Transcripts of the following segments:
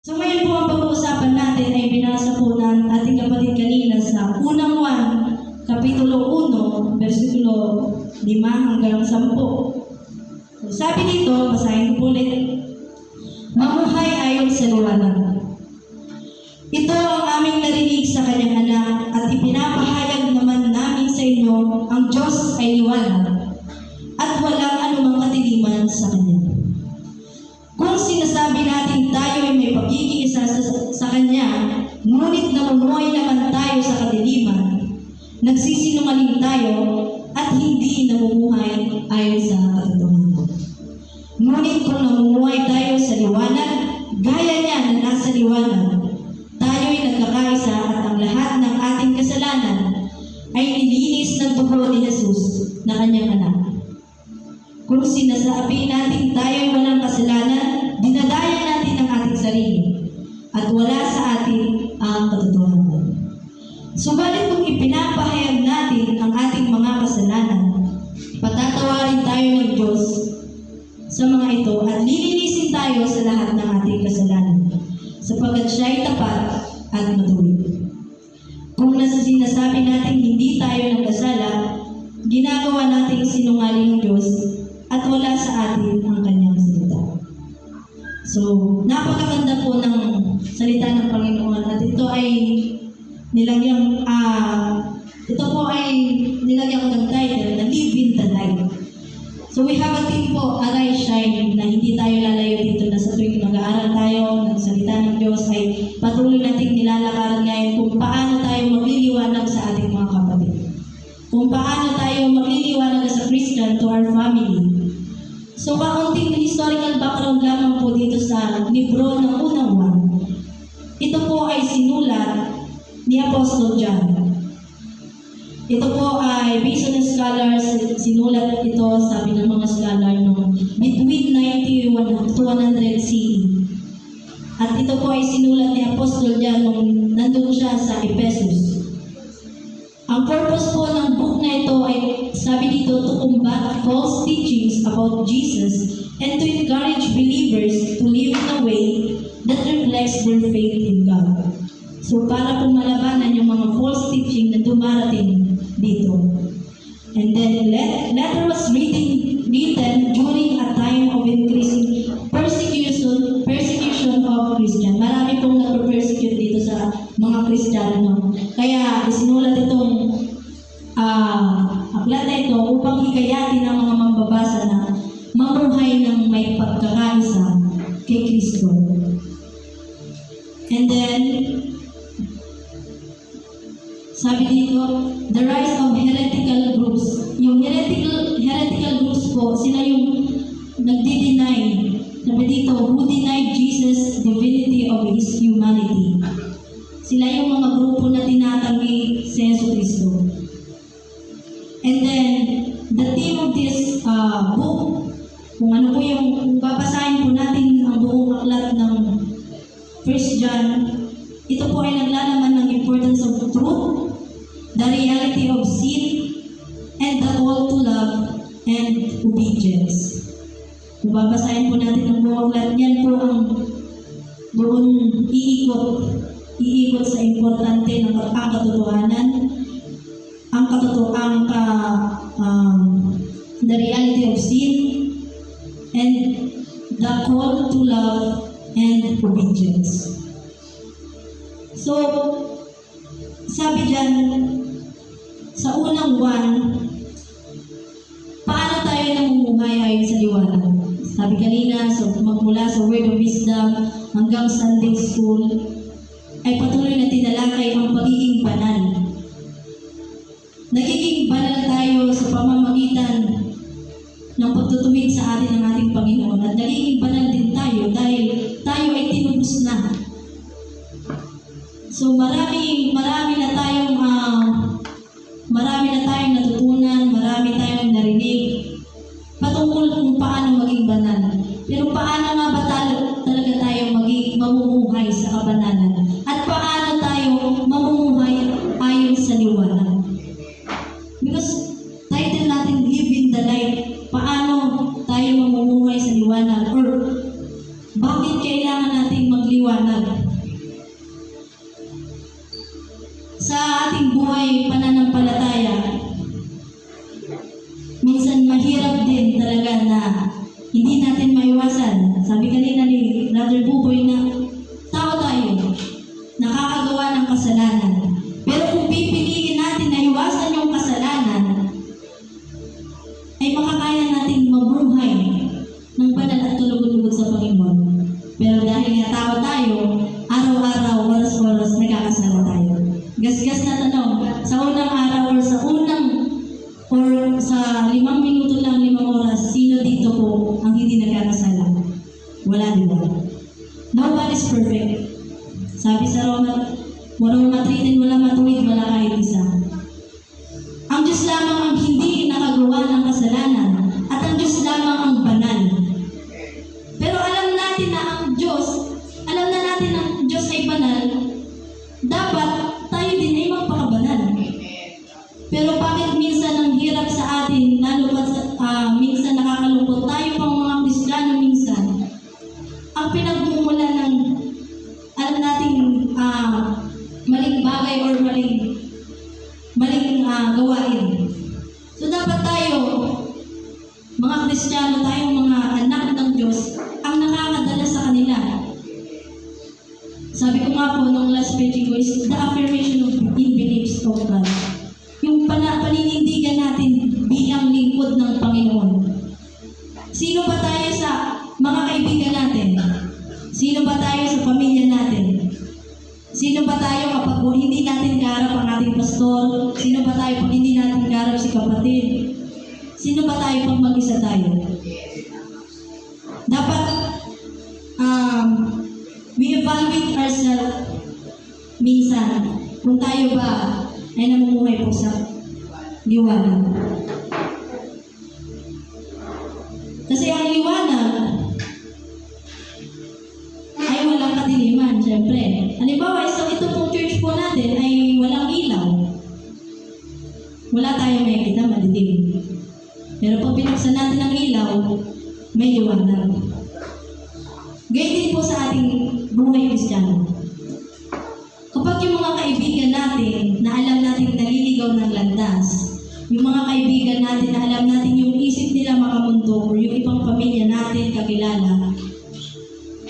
So ngayon po ang pag-uusapan natin ay binasa po ng ating kapatid kanina sa unang 1, Kapitulo 1, versikulo 5 hanggang 10. So, sabi dito, basahin ko po ulit. Mamuhay ayon sa liwanag. Ito ang aming narinig sa kanyang anak at ipinapahayag naman namin sa inyo, ang Diyos ay liwanag at walang anumang kadiliman sa kanya. Kung sinasabi natin tayo ay may pagkikisa sa Kanya, ngunit namumuhay naman tayo sa kadiliman, nagsisinungaling tayo at hindi namumuhay ayon sa katotohanan. Ngunit kung namumuhay tayo sa liwanag, gaya niya na nasa liwanag, tayo ay nagkakaisa at ang lahat ng ating kasalanan ay nilinis ng dugo ni Jesus na Kanyang anak. Kung sinasabi natin tayo ay walang kasalanan, dinadaya natin ang ating sarili at wala sa atin ang katotohanan. Subalit kung ipinapahayag natin ang ating mga kasalanan, patatawarin tayo ng Diyos sa mga ito at lilinisin tayo sa lahat ng ating kasalanan, sapagkat siya ay tapat at matuwid. Kung sinasabi natin hindi tayo nagkasala, ginagawa nating sinungaling ng Diyos at wala sa atin ang kanyang salita. So, napakaganda po ng salita ng Panginoon at ito ay nilagyan ko ng title na Live in the Light. So, we have a theme po, Arise Shine, na hindi tayo lalayo dito na sa tuwing nag-aaral tayo ng salita ng Diyos ay patuloy nating nilalakaran ngayon kung paano tayo magliliwanag sa ating mga kapatid. Kung paano tayo magliliwanag as a Christian to our family. So, kaunting historical background lamang po dito sa libro ng unang 1. Ito po ay sinulat ni Apostle John. Ito po ay based on the scholars, sinulat ito, sabi ng mga scholar, no, between 90 to 100 CE. At ito po ay sinulat ni Apostle John nung nandun siya sa Ephesus. Ang purpose po ng book na ito ay, sabi dito, to combat false teachings about Jesus and to encourage believers to live in a way that reflects their faith in God. So, para po malabanan yung mga false teaching na dumarating dito. And then, letter was written during a time of increasing persecution of Christian. Marami pong nagpe-persecute dito sa mga Kristiyano. Kaya, isinulat itong aklat na ito upang hikayatin ang mga mambabasa na mamuhay ng may pagkakaisa kay Kristo. And then, sabi dito, the rise of heretical groups. Yung heretical groups po, sila yung nagdi-deny. Sabi dito, who denied Jesus' divinity of His humanity. Sila yung mga grupo na tinatanggi si Yesu Cristo. And then, the theme of this book, kung ano po kung babasahin po natin ang buong aklat ng 1 John, ito po ay naglalaman ng importance of truth, the reality of sin, and the call to love and obedience. Kung babasahin po natin ang buong aklat, yan po ang doon iikot sa importante ng katotohanan, the reality of sin, and the call to love and obedience. So, sabi dyan, sa unang 1, paano tayo namumuhay ayon sa liwanag? Sabi kanina, magmula sa Word of Wisdom hanggang Sunday School, ay patuloy na tinalakay ang pagiging banal. Nagiging banal tayo sa pamamagitan ng pagtutuwid sa atin ng ating Panginoon at nagiging banal din tayo dahil tayo ay tinubos na. So marami na tayong natutunan, marami tayong narinig patungkol kung paano maging banal. Pero paano nga ba talaga tayo mamumuhay sa kabanalan? At paano tayo mamumuhay ayon sa liwanag? Because title natin, Live in the Light. Paano tayo mamumuhay sa liwanag? Or bakit kailangan nating magliwanag? buhay pananampalataya, minsan mahirap din talaga na hindi natin maiwasan. Sabi kanina ni Brother Buboy na tao tayo, nakakagawa ng kasalanan. Pero kung pipiliin natin na iwasan yung kasalanan, ay makakaya natin mabuhay ng banal at tulog-tulog sa Panginoon. Pero dahil nga tao tayo, araw-araw, oras-oras, nagkakasala tayo. Gasgas na tanong, sa unang araw or sa 5 minuto lang, 5 oras, sino dito po ang hindi nagkakasala? Wala, di ba? Nobody's perfect. Sabi sa Roma 3:10, wala matuwid, wala kahit isa. Ang Diyos lamang ang hindi nakagawa ng kasalanan at ang Diyos lamang ang banal. Pero alam na natin ang Diyos ay banal, dapat tayo din ay magpakabanal. Pero bakit minsan ang hirap sa atin, lalo pa minsan nakakalungkot tayo pang mga Kristiyano minsan, ang pinagmumula ng alam nating maling bagay or maling gawain. So dapat tayo, mga Kristiyano, tayong mga anak ng Diyos, ang nakakadala sa kanila. Sabi ko nga po nung last preaching ko is the affirmation of in beliefs of God. Yung paninindigan natin bilang lingkod ng Panginoon. Sino ba tayo sa mga kaibigan natin? Sino ba tayo sa pamilya natin? Sino ba tayo kapag hindi natin kaharap ang ating pastor? Sino ba tayo pag hindi natin kaharap si kapatid? Sino ba tayo pag mag-isa tayo? Dapat we evaluate ourselves minsan kung tayo ba ay namumuhay po sa liwanag. Kasi ang liwanag ay walang kadiliman, syempre. Halimbawa, ito pong church po natin ay walang ilaw. Wala tayong makikita, madilim. Pero pag pinuksan natin ang ilaw, may liwanag. Gayun din po sa ating buhay Kristiyano. Kapag yung mga kaibigan natin na alam natin naliligaw ng landas, yung mga kaibigan natin na alam natin yung isip nila makamundo o yung ibang pamilya natin kakilala,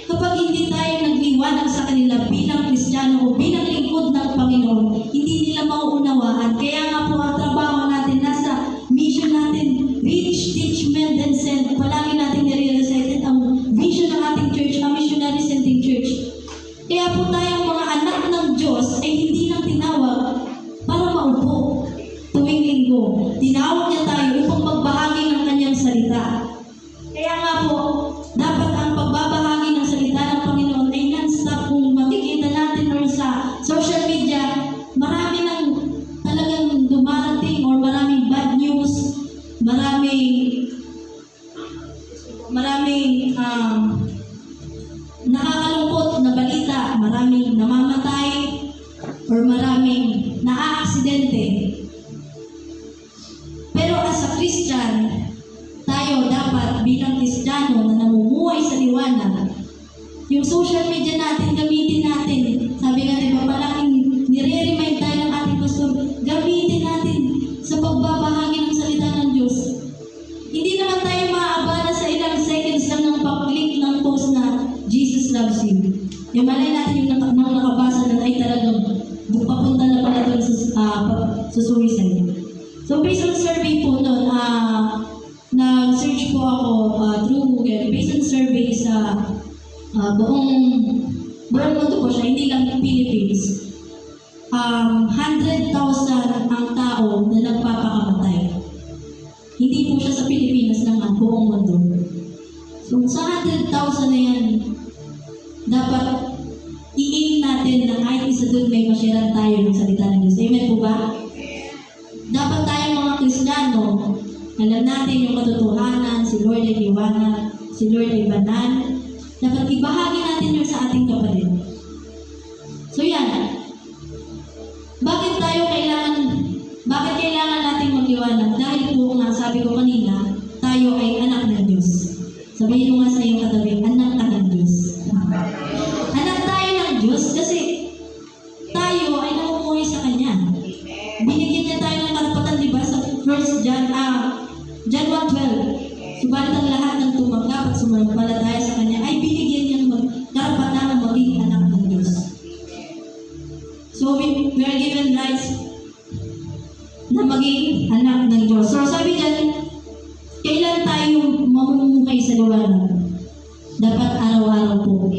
kapag hindi tayo nagliwanag sa kanila bilang Kristiyano o bilang lingkod ng Panginoon, hindi nila mauunawaan. Kaya nga po ang trabaho natin nasa mission natin, reach, teach, mend, and send. Palagi natin nire-recited ang vision ng ating church, ang missionary sending church. Kaya po tayong mga anak ng Diyos ay hindi lang tinawag para maupo tuwing linggo. Tinawag niya tayo upang magbahagi ng kanyang salita. Kaya nga po, dapat ang pagbabahagi ng salita ng Panginoon ay non-stop. Kung makikita natin or sa social media, marami nang talagang dumarating or maraming bad news, maraming nakakalungkot na balita, maraming namamatay or maraming naaaksidente. Pero as a Christian, tayo dapat bilang Kristiyano na namumuhay sa liwanag, yung social media natin, gamitin natin. Sabi nga diba, palaging nire-remind tayo ng ating pastor, gamitin natin sa pagbabahagi ng salita ng Diyos. Hindi naman tayo maaabala sa ilang seconds lang ng pag-click ng post na Jesus loves you. Yung malay natin yung nakabasa na ay talagang papunta na pala doon sa suicide. So based on survey po noon, nag-search po ako through Google. Based on survey sa buong mundo po siya, hindi lang Philippines. 100,000 ang tao na nagpapakamatay. Hindi po siya sa Pilipinas lang, ang buong mundo. So sa 100,000 na yan, dapat i-aim natin na kahit isa doon may masyaran tayo ng salita ng Diyos. Amen po ba? Dapat tayong mga Kristiyano, alam natin yung katotohanan, si Lord ay liwanag, si Lord ay banal. Dapat ibahagi natin yun sa ating kapatid. So yan. Bakit kailangan natin magliwanag? Dahil po nga, sabi ko kanina, tayo ay anak ng Diyos. Sabihin mo nga sa iyong katabi, anak ka ng Diyos. Anak tayo ng Diyos kasi tayo ay namumuhay sa Kanya. we are given rights na maging anak ng Diyos. So sabi dyan, kailan tayo mamumukay sa liwanag? Dapat araw-araw po.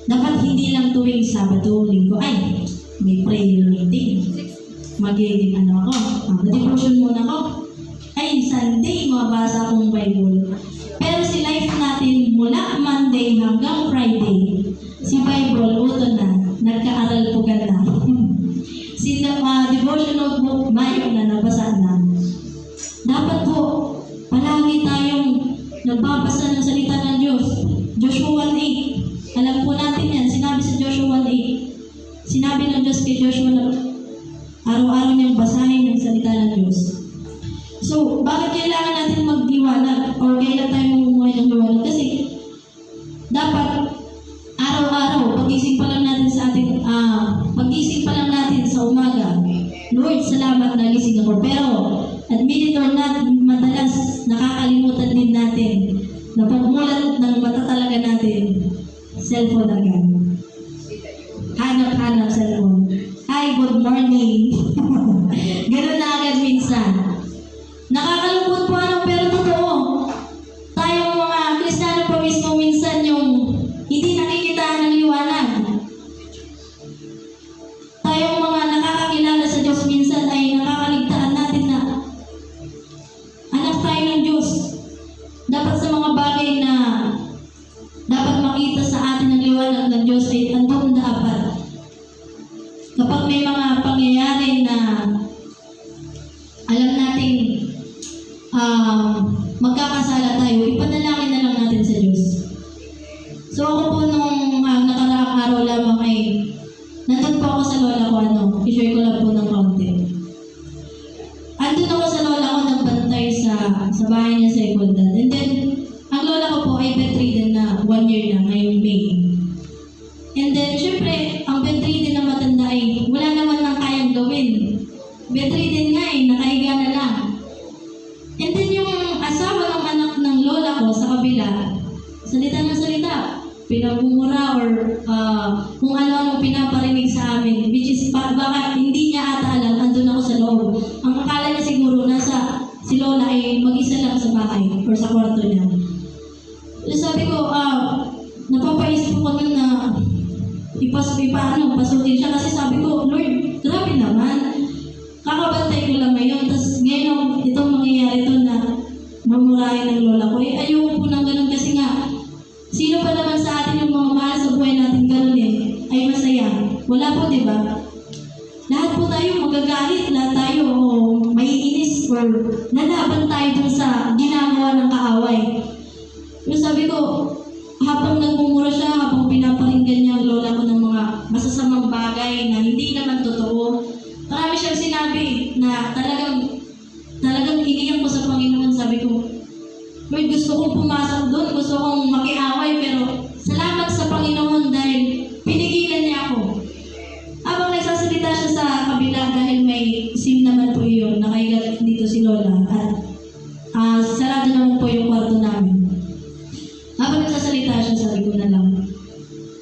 Dapat hindi lang tuwing Sabado, Linggo. Ay, may prayer meeting. Magiging ano ako, devotion muna ako. Ay, Sunday, mabasa akong Bible. Pero si life natin mula Monday hanggang Friday, si Bible, uto na, nagkaaral po ganda. Si devotional book, Mayo na nabasa na. Dapat po, palagi tayong nagbabasa ng salita ng Diyos. Joshua 1:8. Alam po natin yan. Sinabi sa Joshua 1:8. Sinabi ng Diyos kay Joshua na araw-araw niyang basahin ng salita ng Diyos. So, bakit kailangan natin magdiwanag or kailan tayo mamumuhay ng liwanag? Kasi, dapat araw-araw, pagising pa lang natin sa ating, pagising pa lang natin sa umaga, Lord, salamat na gising ako. Pero, admit it or not, madalas nakakalimutan din natin na pagmulat ng mata talaga natin, cellphone agad. Hanap-hanap cellphone. Hi, good morning. Ganun na agad minsan. Nakakalungkot po pero totoo. Tayong mga Kristiyano pa mismo minsan yung hindi nakikitaan ng liwanag. Tayong mga nakakakilala sa Diyos minsan ay nakakaligtaan natin na anak tayo ng Diyos. Dapat sa mga bagay na dapat makita sa atin ng liwanag ng Diyos ay andun dapat. Kapag may mga pangyayari na alam nating magkakasala tayo, ipanalangin na lang natin sa Diyos. So ako po nung nakaraang araw lamang ay nandun po ako sa lola ko, i-share ko lang po ng kaunti. Andun ako sa lola ko, nagbantay sa bahay niya sa Icoldan. And then, ang lola ko po ay bedridden na 1 year na ngayong May. And then, syempre, ang bedridden na matanda ay wala naman nang kayang gawin. Bedridden nga nakahiga na lang. And then yung asawa ng anak ng lola ko sa kabila, salita ng salita, pinagmumura or kung ano-ano pinaparinig sa amin, which is baka hindi niya ata alam, andun ako sa loob. Ang akala niya siguro si lola ay mag-isa lang sa bahay or sa kwarto niya. So sabi ko, napapaisip ko nun na pasukin siya kasi sabi ko, Lord, grabe naman. Kakabantay ko lang ngayon. Tapos ngayon, itong mangyayari ito na mamurahin ng lola ko. Ayoko po ng ganun kasi nga, sino pa naman sa atin yung mga mahal sa buhay natin ganun ay masaya. Wala po, di ba? Lahat po tayo magagalit, lahat tayo maiinis or nalaban tayo dun sa ginagawa ng kaaway. Pero sabi ko, habang nagmumura siya, habang pinaparinggan niya ang lola ko ng mga masasamang bagay na hindi naman totoo, marami siyang sinabi na talagang iniyak ko sa Panginoon. Sabi ko, Lord, gusto kong pumasok doon, gusto kong makiaway, pero salamat sa Panginoon dahil pinigilan niya ako. Habang nagsasalita siya sa kabila dahil may SIM naman po yun, nakahiga dito si Lola at sarado naman po yung kwarto namin. Habang nagsasalita siya, sabi ko na lang,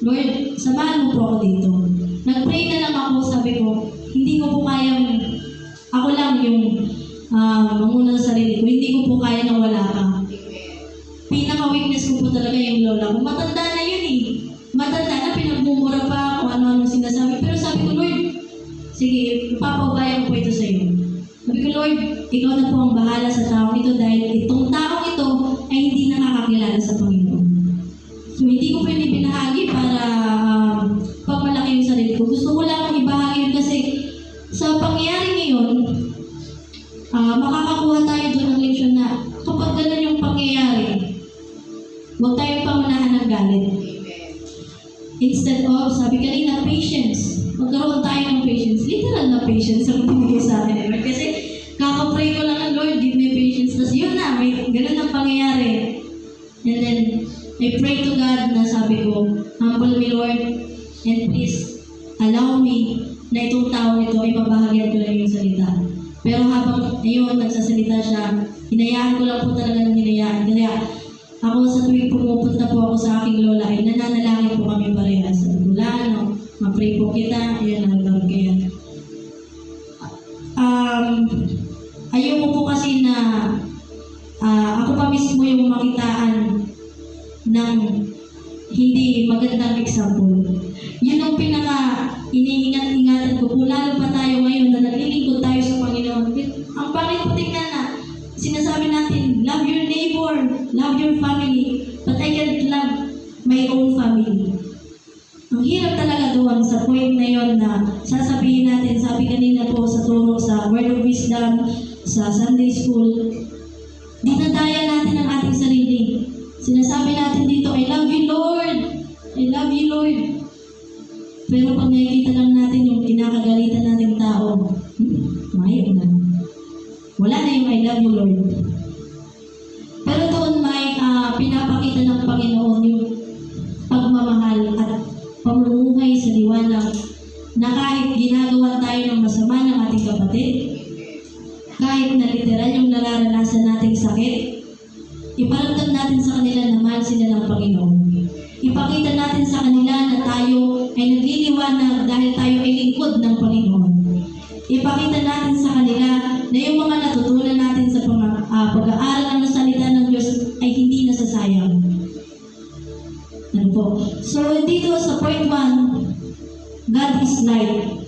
Lord, samahan mo po ako dito. Nag-pray na lang ako, sabi ko, hindi ko po kayang, ako lang yung manguna sa sarili ko, hindi ko po kaya na wala ka. Pinaka-weakness ko po talaga yung lola ko. Matanda na yun Matanda na, pinagmumura pa kung ano-ano sinasabi. Pero sabi ko, Lord, sige, ipapabayan ko ito sa iyo. Sabi ko, Lord, ikaw na po ang bahala sa taong ito dahil itong taong ito ay hindi nakakakilala sa Panginoon. So, hindi ko pwede binahagi para pagmalaki yung sarili ko. Gusto ko lang ibahagi yun kasi sa pangyayari ngayon, makakakuha tayo doon ng leksyon na kapag ganun yung pangyayari, huwag tayong pangunahan ng galit. Instead of, sabi kanina, patience. Magkaroon tayo ng patience. Literal na patience ang pinigay sa akin. Kasi kakapray ko lang ng Lord, give me patience. Tapos yun na, may ganun ang pangyayari. And then, I pray to God na sabi ko, humble me Lord, and please allow me na itong taong ito ay mabahagyan ko lang yung salita. Pero habang ayun, nagsasalita siya, hinayaan ko lang po talaga ng hinayaan. Kaya ako sa tuwing pumupunta po ako sa aking lola ay nananalangin po kami parehas. Sabi ko, ma-pray po kita, ayan, hanggang kaya yung iniingat-ingatan ko po, lalo pa tayo ngayon na naglilingkod tayo sa Panginoon. Ang pangit po tingnan na, sinasabi natin, love your neighbor, love your family, but I can't love my own family. Ang hirap talaga doon sa point na yon na sasabihin natin, sabi kanina po sa turo sa Word of Wisdom, sa Sunday School, dinadaya natin ang ating sarili. Sinasabi natin dito, I love you Lord, I love you Lord. Pero pag nakikita lang natin yung kinakagalitan nating tao, mayo na. Wala na yung I love you Lord. Pero doon may pinapakita ng Panginoon yung pagmamahal at pamumuhay sa liwanag na kahit ginagawa tayo ng masama ng ating kapatid, kahit na literal yung nararanasan nating sakit, iparamdam natin sa kanila na mahal sila ng Panginoon. Ipakita natin sa kanila na tayo ay nagliliwanag dahil tayo ay lingkod ng Panginoon. Ipakita natin sa kanila na yung mga natutunan natin sa pag-aaral ng salita ng Diyos ay hindi nasasayang. Ano po? So, dito sa point 1, God is light.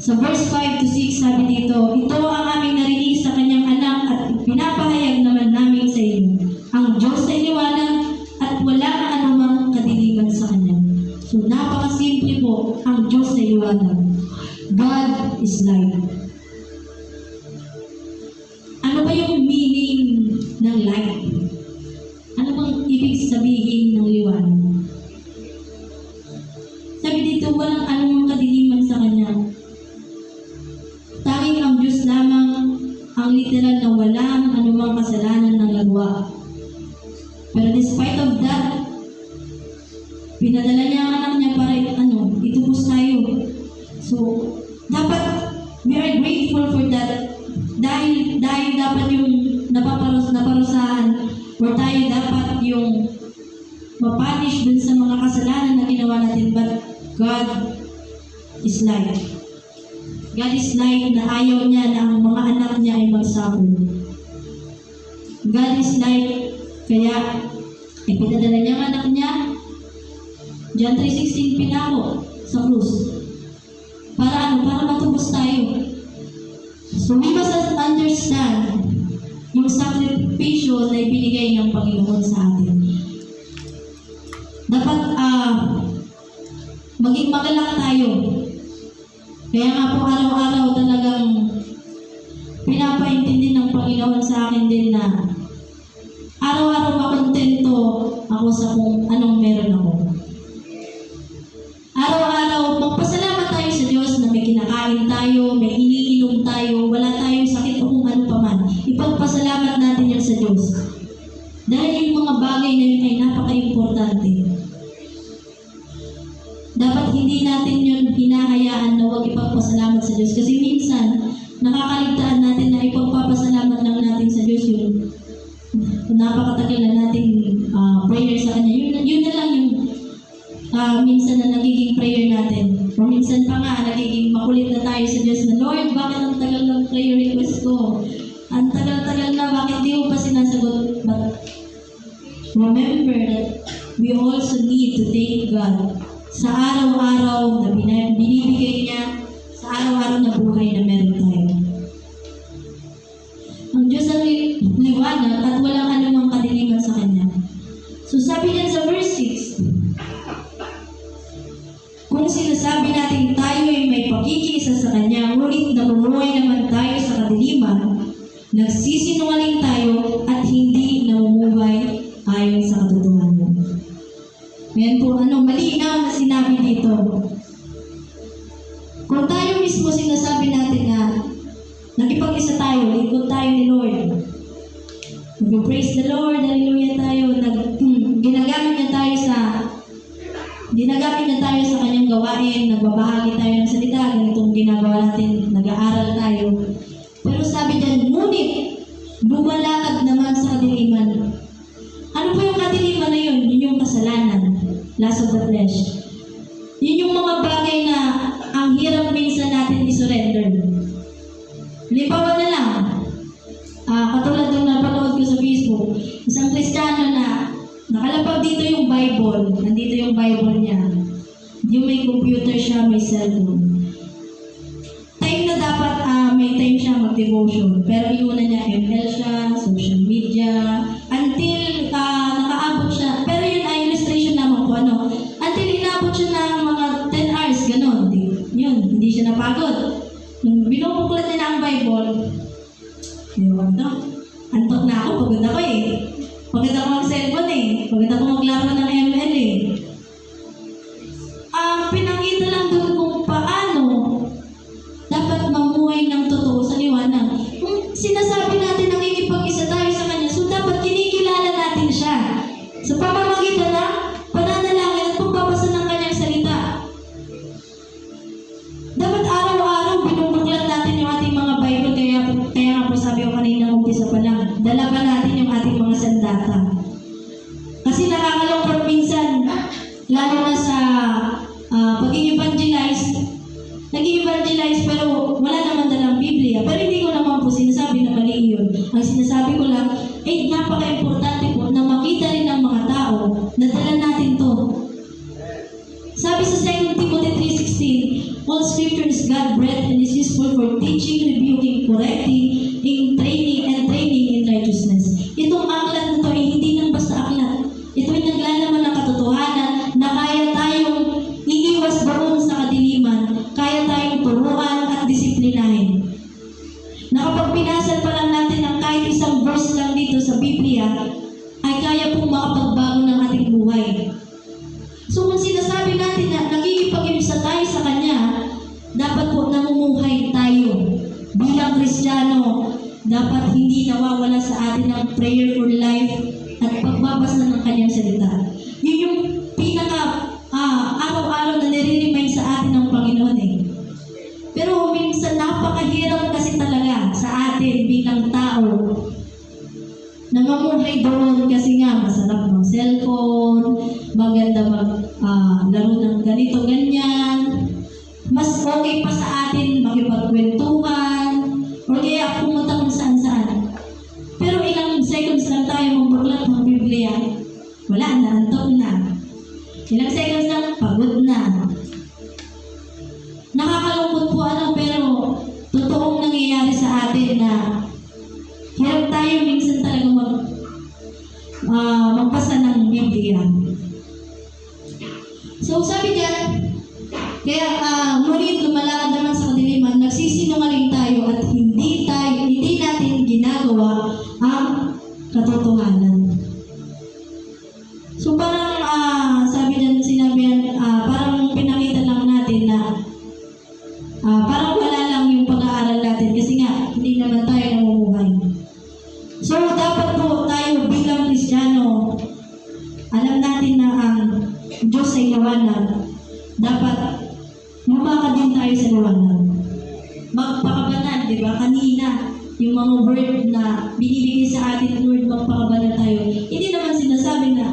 Sa verse 5 to 6, sabi dito, ito ang aming narinig sa kanyang anak at pinapahayag naman namin sa inyo. Ang Diyos ay liwanag at wala na anumang kadiliman sa kanya. So, napakasimple po, ang Diyos ay liwanag. God is light. Ano ba yung meaning ng light? Ano bang ibig sabihin ng liwanag? Sabi dito, walang anumang kadiliman sa kanya. Tanging ang Diyos lamang ang literal na walang anumang kasalanan ng lagwa. Pero despite of that, pinadala niya ang anak niya para itubos tayo. So, dapat we are grateful for that. Dahil dapat yung naparusahan or tayo dapat yung mapunish dun sa mga kasalanan na ginawa natin. But God is light. God is light na ayaw niya na ang mga anak niya ay magsahod. God is light, kaya ipinadala niya ang anak niya. John 3:16 pinako sa krus. Para matubos tayo. So we must understand yung sakripisyo na ibinigay ng Panginoon sa atin. Dapat maging magalak tayo. Kaya nga po araw-araw talagang pinapaintindi ng Panginoon sa akin din na araw-araw makontento ako sa kung anong meron ako. Araw-araw magpasalamat tayo sa Diyos na may kinakain tayo, may iniinom tayo, wala tayong sakit o kung ano pa man. Ipagpasalamat natin yan sa Diyos. Dahil yung mga bagay na yun ay napaka-importante. Dapat hindi natin yun hinahayaan na huwag ipagpasalamat sa Diyos. Kasi minsan, nakakaligtaan natin na ipagpapasalamat lang natin sa Diyos yung napakatagal na nating prayer sa Kanya. Yun na lang yung minsan na nagiging prayer natin. O minsan pa nga, nagiging makulit na tayo sa Diyos na, Lord, bakit ang tagal ng prayer request ko? Ang tagal-tagal na, bakit di mo pa sinasagot? But remember that we also need to thank God sa araw-araw na binibigay niya, sa araw-araw na buhay na meron tayo. Ang Diyos ang liwanag at walang anumang kadiliman sa Kanya. So sabi niya sa verse 6, kung sinasabi natin tayo ay may pakikiisa sa Kanya, ngunit namumuhay naman tayo sa kadiliman, nagsisinungaling tayo at hindi namumuhay ayon sa katotohanan. Ngayon po, malinaw na sinabi dito. Kung tayo mismo sinasabi natin na nakipag-isa tayo, lingkod tayo ni Lord. Nag-praise the Lord, hallelujah tayo, ginagamit niya tayo sa Kanyang gawain, nagbabahagi tayo ng salita, ganitong ginagawa natin, nag-aaral tayo. Pero sabi diyan, ngunit, lumalakad naman sa kadiliman. Ano po yung kadiliman na yun? Yun yung kasalanan, lust of the flesh. Yun yung mga bagay na ang hirap minsan natin i-surrender. Lipawan na lang. Katulad ng napanood ko sa Facebook, isang Kristiyano na nakalapag dito yung Bible, nandito yung Bible niya. Yung may computer siya, may cellphone. Time na dapat may time siya mag-devotion. Pero iuna niya, ML siya, social media, until nakaabot siya. Pero yun ay illustration naman po, ano. Until inabot siya ng mga 10 hours, gano'n. Yun, hindi siya napagod. Nung binubuklat niya na ang Bible, yun, no? Antok na ako, pagod ako eh. Pagod ako mag-cellphone eh. Pagod ako maglaro ng ML eh. Pinakita lang doon kung paano dapat mamuhay ng totoo sa liwanag. Kung sinasabi natin nakikipag-isa tayo sa Kanya, so dapat kinikilala natin siya. Sa pamamagitan na pananalangin at pagbabasa ng Kanyang salita. Dapat araw-araw binubuklat natin yung ating mga Bible. Kaya nga po sabi ko kanina umpisa pa lang, dala pa natin yung ating mga sandata. Kasi nakakalungkot minsan, lalo na sa pag-evangelize, nag-evangelize pero wala naman dalang Biblia. Pero hindi ko naman po sinasabi na mali yun. Ang sinasabi ko lang, napaka-importante po na makita rin ng mga tao na dala natin to. Sabi sa 2 Timothy 3:16, all scripture is God-breathed and is useful for teaching, rebuking, correcting, in training in righteousness. Itong aklat na to ay hindi lang basta aklat. Ito ay naglalaman ng katotohanan na kaya tayong iniwas doon sa kadiliman, kaya tayong turuan at disiplinahin. Na kapag pinasal pa lang natin ang kahit isang verse lang dito sa Biblia, ay kaya pong makapagbago ng ating buhay. So kung sinasabi natin na nakikipag-isa tayo sa Kanya, dapat po namumuhay tayo bilang Kristiyano. Dapat hindi nawawala sa atin ang prayer for life at pagbabasa ng Kanyang salita. Yun yung pinaka araw-araw na nire-remind sa atin ng Panginoon eh. Pero minsan napakahirap kasi talaga sa atin bilang tao na mamuhay doon kasi nga masarap ng cellphone, maganda laro ng ganito, ganyan. Mas okay pa sa atin makipagkwentuhan o kaya pumunta kung saan-saan. Pero ilang seconds lang tayo magbuklat ng Biblia, wala na, antok na. Ilang seconds lang, pagod na. Nakakalungkot po pero totoong nangyayari sa atin na hirap tayo minsan talaga magbasa ng Biblia. So sabi diyan, kaya ngunit lumalakad naman sa kadiliman, nagsisinungaling tayo at hindi natin ginagawa ang katotohanan. So parang sabi diyan, parang pinakita lang natin na parang wala lang yung pag-aaral natin kasi nga hindi naman tayo namumuhay. So dapat po tayo bilang Kristiyano, alam natin na ang Diyos ay liwanag. Dapat lumakad din tayo sa liwanag. Magpakabanal, di ba? Kanina, yung mga word na binibigay sa atin, Lord, magpakabanal tayo. Hindi naman sinasabi na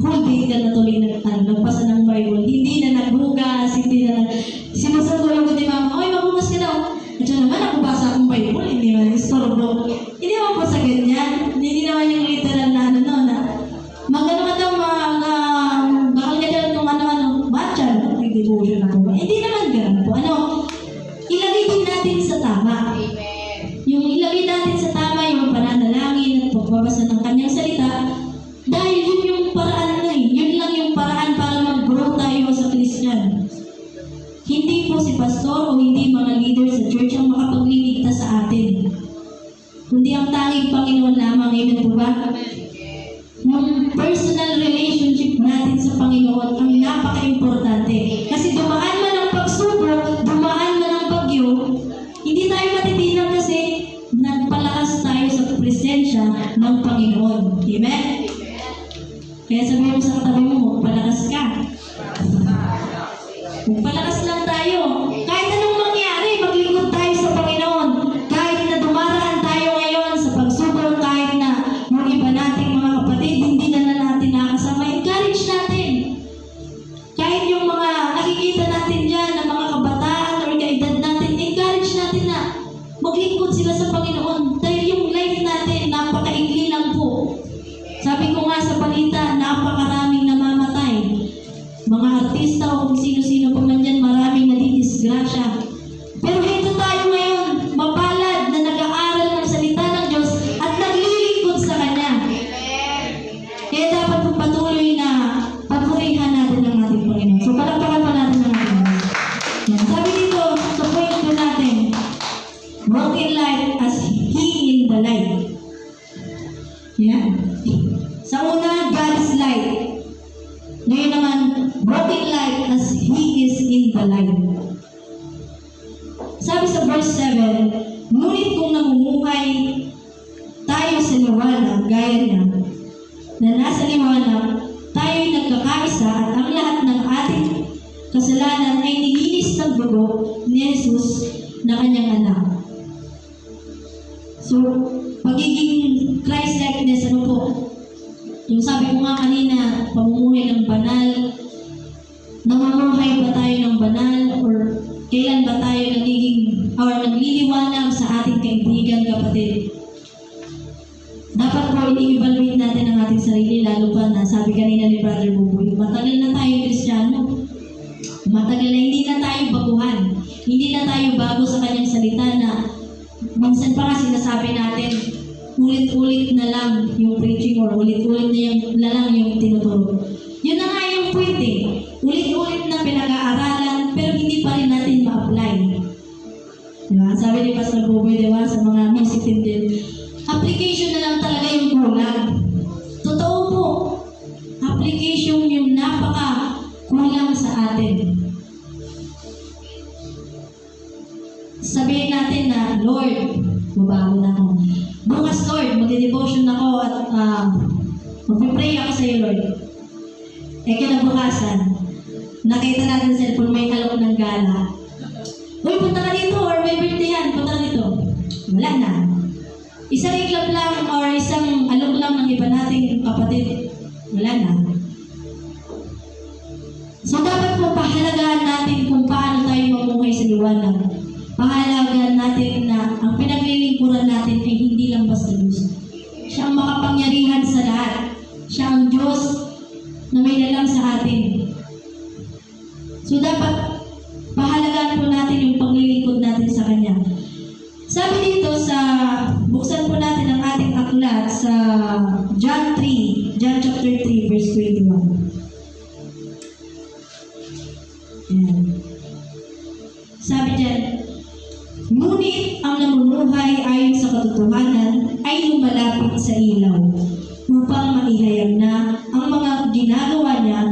whole day ka na tuloy nagbasa ng Bible. Hindi na naghugas, hindi na sinusunod ko ni Mama, oy, maghugas ka daw. At siya naman, nagbasa akong Bible, hindi naman istorbo. Hindi naman po sa ganyan. Hindi naman yung literal na na magano ka daw, bakal ka daw nung batcha, nag-devotion ako. Hindi naman ganun po. Ilagay din natin sa tama. Amen. Yung ilagay natin sa tama, yung pananalangin at pagbabasa ng Kanyang salita, dahil yun yung paraan na yun lang yung paraan para mag-grow tayo sa Christian. Hindi po si pastor o hindi mga leader sa church ang makapagliligtas sa atin. Kundi ang tanging Panginoon lamang. Amen po ba? Yung personal relationship natin sa Panginoon ang napaka-importante. Kasi dumaan man ang pagsubok, dumaan man ang bagyo, hindi tayo matitinan kasi nagpalakas tayo sa presensya ng Panginoon. Amen? Kaya sabihin mo sa katabi mo, palakas ka. Palakas lang tayo. Kahit anong mangyari, maglingkod tayo sa Panginoon. Kahit na dumaraan tayo ngayon sa pagsubok, kahit na yung iba nating mga kapatid, hindi na natin nakasama, encourage natin. Kahit yung mga nakikita natin dyan, na mga kabataan or kaedad natin, encourage natin na maglingkod sila sa Panginoon. Dahil yung life natin, napakaigli lang po. Sabi ko nga sa balita, napakaraming namamatay. mga artista o kung sino-sino pa man yan, maraming nadidisgrasya. Pero ito tayo ngayon, mapalad na nag-aaral ng salita ng Diyos at naglilingkod sa Kanya. Kaya dapat po patuloy na papurihan natin ang ating Panginoon. So palakpakan pa natin ang ating Diyos. Yan. Sabi dito, sa point po natin, walk in light as He in the light. Yan. Sa una, God is light. Ngayon naman, walk in light as He is in the light. Sabi sa verse 7, ngunit kung namumuhay tayo sa liwanag, gaya niya, na nasa liwanag, tayo'y nagkakaisa at ang lahat ng ating kasalanan ay nilinis ng dugo ni Jesus na Kanyang anak. So, pagiging Christ-likeness, ano po? Yung sabi ko nga kanina, pamumuhay ng banal, namumuhay ba tayo ng banal, or kailan ba tayo nagliliwanag sa ating kaibigan, kapatid? Dapat po ini-evaluate natin ang ating sarili, lalo pa na sabi kanina ni Brother Buboy, matagal na tayo Kristiyano. Matagal na hindi na tayo baguhan. Hindi na tayo bago sa Kanyang salita na minsan pa nga sinasabi natin, ulit-ulit na lang yung preaching or ulit-ulit na lang yung tinuturo. Yun na nga yung point eh. Ulit-ulit na pinag-aaralan pero hindi pa rin natin ma-apply. Diba? Sabi ni Pastor Buboy, diba, sa mga music team din, application na lang talaga yung kulang. Totoo po. Application yung napaka-kulang sa atin. Sabihin natin na, Lord, mabago na ako. Bukas, Lord, magde-devotion ako at mag-pray ako sa iyo, Lord. Kinabukasan, nakita natin sa cellphone, may alok ng gala. Uy, punta ka dito, or may birthday yan, punta ka dito. Wala na. Isang iklap lang, or isang alok lang ng iba nating kapatid. Wala na. So, dapat po pahalagaan natin kung paano tayo mamuhay sa liwanag. Pahalagaan natin na ang pinaglilingkuran natin ay hindi lang basta Diyos. Siya ang makapangyarihan sa lahat. Siya ang Diyos na may lalang sa atin. So dapat pahalagaan po natin yung paglilingkod natin sa Kanya. Sabi dito sa, buksan po natin ang ating aklat sa John chapter 3, verse 21. Ayan. Sabi dyan, ngunit ang namumuhay ayon sa katotohanan ay lumalapit sa ilaw upang maihayag na ang mga ginagawa niya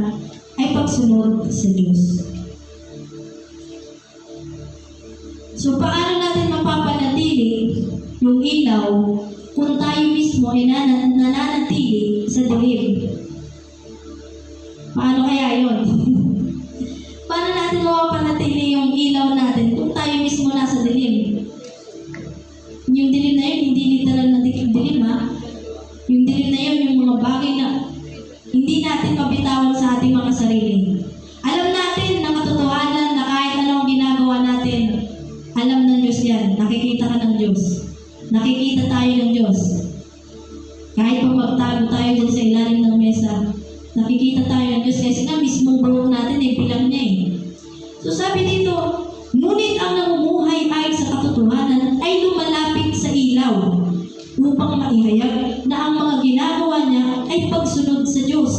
ay pagsunod sa Diyos. So, paano natin mapapanatili yung ilaw kung tayo mismo ay nananatili sa dilim? Paano kaya yun? Paano natin mapapanatili yung ilaw natin kung tayo mismo nasa dilim? Yung dilim na yun, hindi literal na dilim ha. Yung dilim na yun, yung mga bagay na hindi natin mabitawan sa ating mga sarili. Alam natin na katotohanan na kahit anong ginagawa natin, alam ng Diyos yan. Nakikita ka ng Diyos. Nakikita tayo ng Diyos. Kahit pa magtago tayo dyan sa ilalim ng mesa, nakikita tayo ng Diyos kasi nga mismong buhok natin ay bilang niya eh. So sabi dito, ngunit ang namumuhay ay sa katotohanan ay lumalapit sa ilaw upang maihayag na ang mga ginagawa niya ay pagsunod sa Diyos.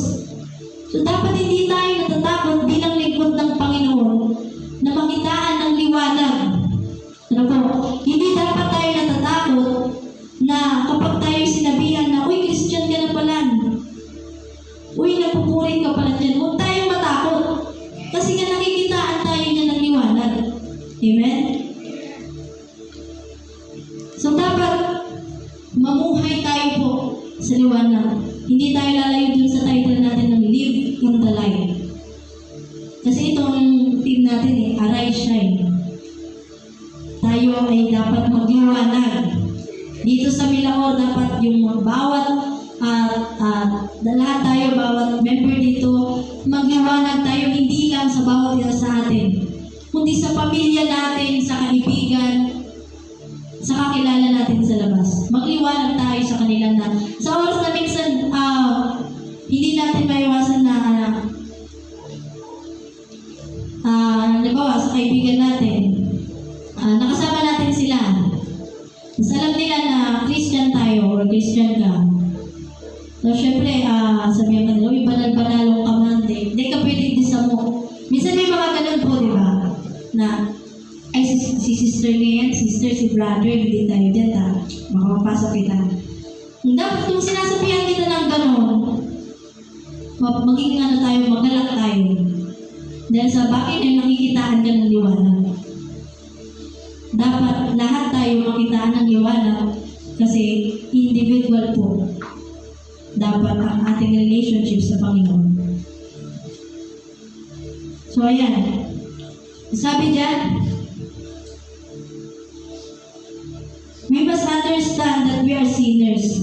So dapat hindi tayo natatakot bilang lingkod ng Panginoon na makitaan ng liwanag. Ano po? Hindi dapat tayo natatakot na kapag tayo sinabihan na, uy, Christian ka na pala. Uy, napupuri ka pala dyan. Huwag tayong matakot. Kasi nga nakikitaan tayo niya ng liwanag. Amen? So dapat mamuhay tayo po sa liwanag. Hindi tayo lalayo dun sa title natin ng Live in the Light. Kasi itong team natin Arise Shine. Tayo ay dapat magliwanag. Dito sa Milaor, dapat yung bawat lahat tayo, bawat member dito, magliwanag tayo hindi lang sa bawat isa sa atin, kundi sa pamilya natin, sa kaibigan, sa kakilala natin sa labas. Magliwanag tayo sa kanila na sa oras na minsan hindi natin maiwasan na halimbawa sa kaibigan natin, nakasama natin sila. Mas alam nila na Christian tayo or Christian ka. So, syempre, sabihan ka nila, uy, banal-banalong ka man, hindi ka pwede isa mo. Minsan may mga ganun po, di ba? Na, ay, si sister niya yan, sister, si brother, hindi tayo dyan, makapapasok kita. Dapat kung sinasabihan kita ng ganun, maging tayo, magalak tayo. Dahil sa bakit ay nakikitaan ka ng liwanag. Dapat lahat tayo makitaan ng liwanag kasi individual po dapat ang ating relationship sa Panginoon. So, ayan. Sabi dyan, we must understand that we are sinners.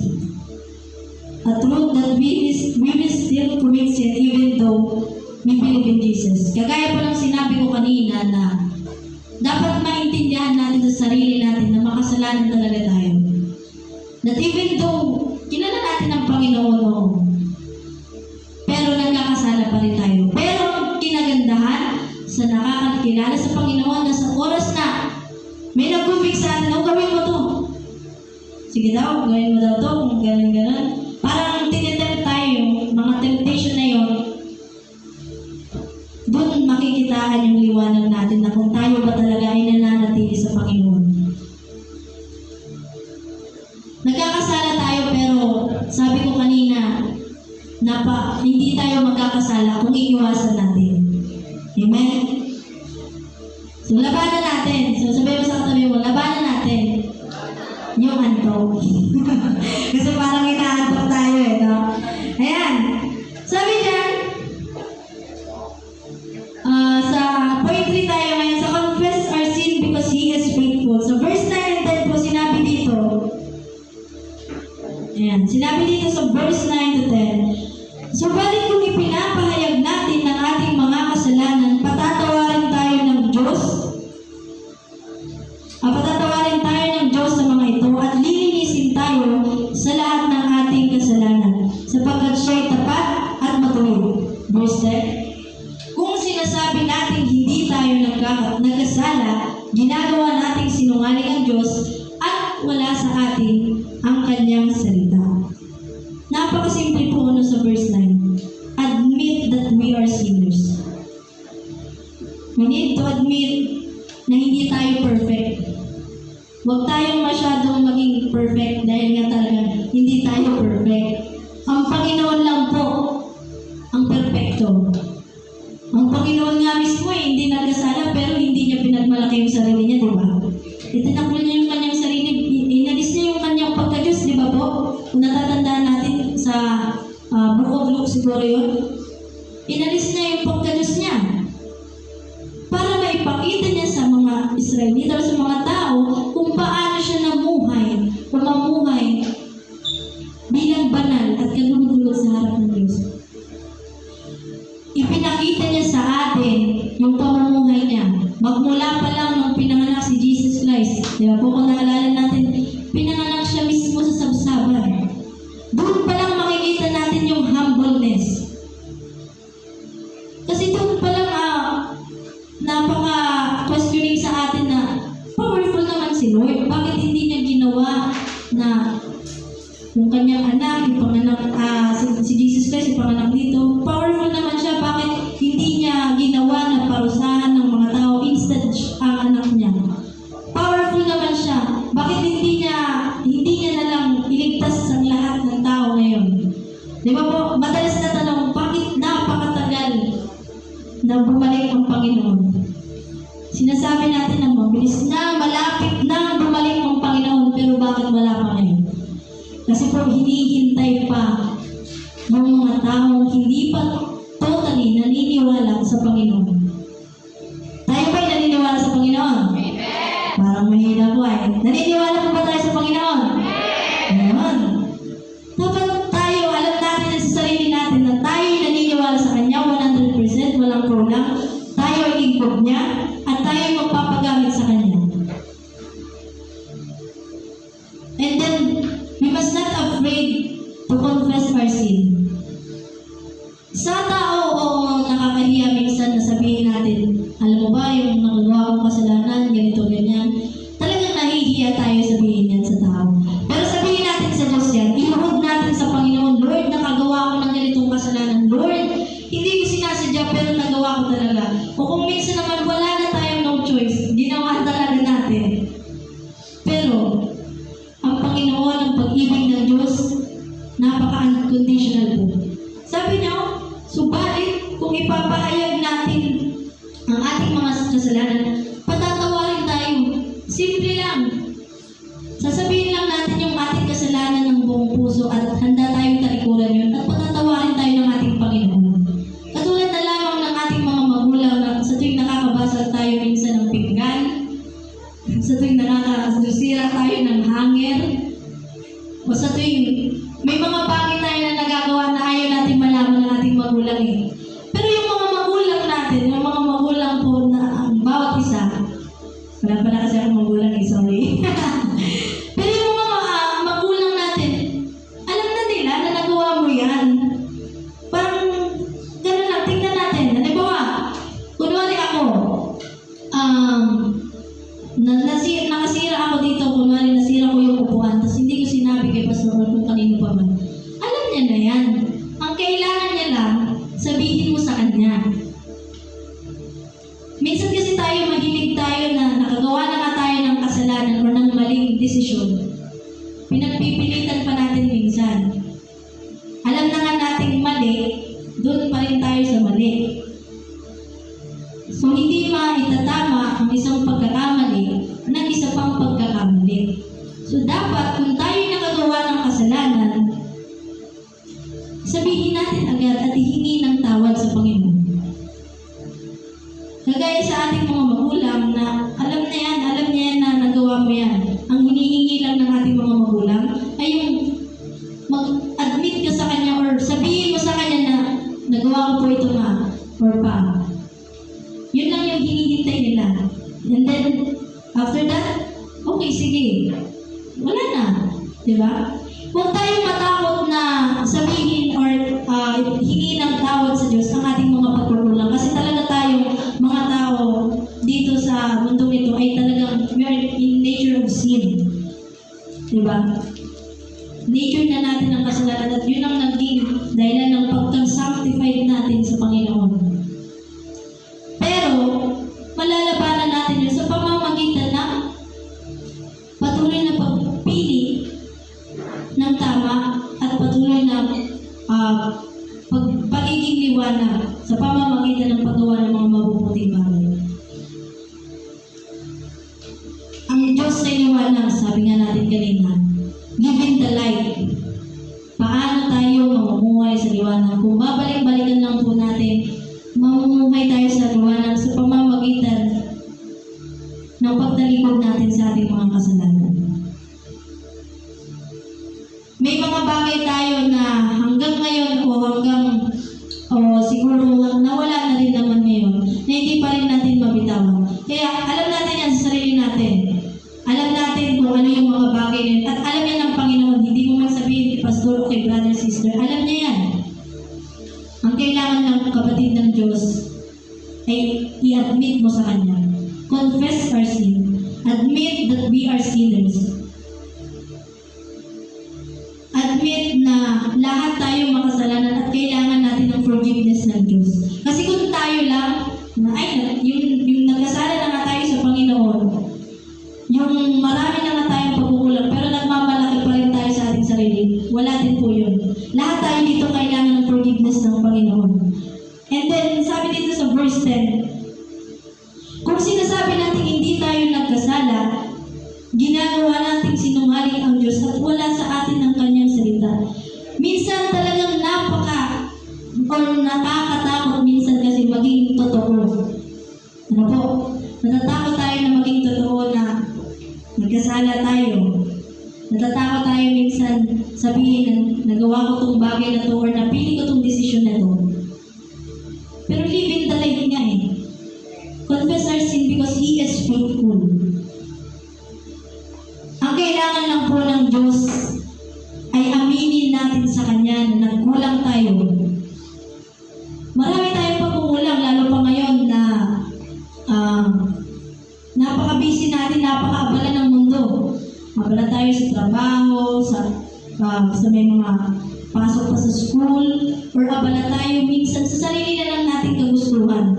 A truth that we will still commit sin even though we believe in Jesus. Kagaya po ng sinabi ko kanina na dapat maintindihan natin sa sarili natin na makasalanan talaga tayo. That even though kilala natin ang Panginoon, pero nagkakasala pa rin tayo. Pero ang kinagandahan sa nakakakilala sa Panginoon na sa oras na may nagkubig sa atin, gawin mo to. Sige daw, gawin mo daw to, kung gano'n. Parang tinitempt tayo, mga temptation na yun, doon makikitaan yung liwanag natin na kung tayo ba talaga ay nananatili sa Panginoon. Nagkakasala tayo pero sabi ko kanina, hindi tayo magkakasala kung iiwasan natin. Amen? So, labanan natin. So, sabihin mo sa katabi mo, labanan natin yung antok. Kasi parang inaantok tayo no? Ayan. Sabi dyan, sa point 3 tayo ngayon, sa confess our sin because He is faithful. So, verse 9 and 10 po, sinabi dito, ayan, sinabi dito sa verse 9 to 10, subalit kung ipinapahayag natin ng ating mga kasalanan, patatawarin tayo ng Diyos sa mga ito at lilinisin tayo sa lahat ng ating kasalanan sapagkat siya'y tapat at matuwid. Verse 10, kung sinasabi natin hindi tayo nagkasala, ginagawa nating sinungaling ang Diyos at wala sa atin ang kanyang salita. Napakasimple po sa verse 9. Admit that we are sinners. We need to admit na hindi tayo perfect. Huwag tayong masyadong maging perfect dahil nga talaga hindi tayo perfect. Ang Panginoon lang po ang perfecto. Ang Panginoon nga mismo hindi nagkasala pero hindi niya pinagmalaki yung sarili niya, di ba? Itinakbo niya yung kanyang sarili, inalis niya yung kanyang pagka-Diyos, di ba po? Kung natatandaan natin sa Book of Luke siguro yun, inalis niya yung pagka-Diyos niya para maipakita niya sa mga Israelita o sa mga tao kung paano siya mamuhay bilang banal at kalulugod sa harap ng Diyos. Ipinakita niya sa atin yung pamumuhay niya. Magmula pa lang nung pinanganak si Jesus Christ. Di ba po kung naalala natin, pinanganak siya mismo sa sabsaban. Doon pa lang makikita natin yung humbleness. Kasi doon pa lang napaka-questioning sa atin na powerful naman si Lord. Bakit hindi niya ginawa na yung kanyang anak, yung panganak, si Jesus Christ, yung panganak dito, powerful naman siya. Bakit hindi niya ginawa na parusahan ng mga tao instead ang anak niya? Powerful naman siya. Bakit hindi niya na lang iligtas ang lahat ng tao ngayon? Di ba po, madalas na tanong, bakit napakatagal na bumalik ang Panginoon? Sinasabi natin na mabilis na, malapit na bumalik ang Panginoon, pero bakit wala pa ngayon? Kasi po, hinihintay pa ng mga taong hindi pa totally naniniwala sa Panginoon. Tayo ba'y naniniwala sa Panginoon? Amen! Parang mahina po ay. Naniniwala po ba tayo sa Panginoon? Amen! Dapat tayo, alam natin sa sarili natin na tayo naniniwala sa Kanya 100%, walang kulang. Tayo ay lingkod niya at tayo ay magpapagamit sa Kanya. And then, we must not afraid to confess our sin. Sa tao, nakakahiya minsan na sabihin ginawa ko talaga. O kung minsan naman wala na tayong no choice, ginawa talaga natin. Pero, ang Panginoon, ang pag-ibig ng Diyos, napaka-unconditional po. Sabi niyo, subalit kung ipapahayag natin ang ating mga kasalanan, patatawarin tayo. Simple lang. Sasabihin lang natin yung ating kasalanan ng buong puso at handa tayong talikuran yun at patatawarin tayo ng ating Panginoon. Katulad na lamang ng ating mga magulang na sa tuwing nakakabasag tayo minsan ng pinggan, sa tuwing nakakasira tayo ng hanger, o sa tuwing may mga bagay tayo na nagagawa na ayaw natin malaman ng ating magulang eh. Pero yung mga magulang natin, yung mga magulang po na ang bawat isa, wala pala kasi akong magulang eh, sorry. Pero yung mga magulang natin, alam na nila na nagawa mo yan. Parang gano'n lang, tingnan natin. Halimbawa, kunwari ako, nakasira ako dito, kunwari nasira ko yung upuan, tapos hindi ko sinabi kay Pastor kung kanino pa man. Alam niya na yan. Ang kailangan niya lang, sabihin mo sa kanya. Minsan kasi tayo, mahilig tayo na nakagawa na nga tayo ng kasalanan o ng maling desisyon. Pinagpipilitan pa natin minsan. Alam na nga nating mali, doon pa rin tayo sa mali. So, hindi maitatama ang isang pagkakamali ng isa pang pagkakamali. So, dapat kung tayo nakagawa ng kasalanan, sabihin natin agad at hihingi ng tawad sa Panginoon. Kagaya sa ating mga magulang na alam niya yan na nagawa mo yan. Ang hinihingi lang ng ating mga magulang ay yung mag-admit ka sa kanya or sabihin mo sa kanya na nagawa ko po ito na or pa. Yun lang yung hinihintay nila. And then, after that, okay, sige. Wala na. Diba? Huwag tayong matakot na sabihin or hingi ng tawad sa Diyos ang ating mga pagkukulang. Kasi talaga tayong mga tao dito sa mundong ito ay talagang we are in nature of sin. Diba? Nature na natin ang kasalanan at yun ang naging dahilan ng pagka-sanctified natin sa Panginoon. Pero, malalabanan natin yun sa pamamagitan ng patuloy na pagpili ng tama at patuloy na pagiging liwanag sa pamamagitan ng paggawa ng mga mabubuting bagay. Ang Diyos ay liwanag, sabi nga natin kanina, living the light. Paano tayo mamumuhay sa liwanag? Kung babalik-balikan lang po natin, mamumuhay tayo sa liwanag sa pamamagitan ng pagtalikod natin sa ating mga kasalanan. May mga bagay tayo na hanggang ngayon o siguro nawala na rin naman ngayon na hindi pa rin natin mabitawan. Kaya alam natin yan sa sarili natin. Alam natin kung ano yung mga bagay na yun. At alam yan ng Panginoon. Hindi mo man sabihin kay pastor o kay brother, sister. Alam niya yan. Ang kailangan ng kapatid ng Diyos ay i-admit mo sa Kanya. Confess our sin. Admit that we are sinners. Admit na lahat tayo makasalanan at kailangan natin ng forgiveness ng Diyos. Kasi kung tayo lang, yung nagkasala na nga tayo sa Panginoon, yung marami na nga tayong pagkukulang, pero nagmamalaki pa rin tayo sa ating sarili, wala din po yun. Lahat tayo dito kailangan ng forgiveness ng Panginoon. And then, sabi dito sa verse 10, kung sinasabi natin hindi tayo nagkasala, ginagawa nating sinungaling ang Diyos at wala sa atin ang Kanyang salita. Minsan talagang nakakatakot minsan kasi maging totoo. Ano po? Natatakot tayo na maging totoo na nagkasala tayo. Natatakot tayo minsan sabihin na nagawa ko tong bagay na to or napili ko tong desisyon na to. Pero live in the light nga eh. Confess our sin because He is faithful. Ang kailangan lang po ng Diyos ay aminin natin sa Kanya na nagkulang tayo. Marami tayong pagkukulang, lalo pa ngayon na napaka-busy natin, napaka-abala ng mundo. Abala tayo sa trabaho, sa may mga pasok pa sa school, or abala tayo minsan sa sarili na lang nating kagustuhan.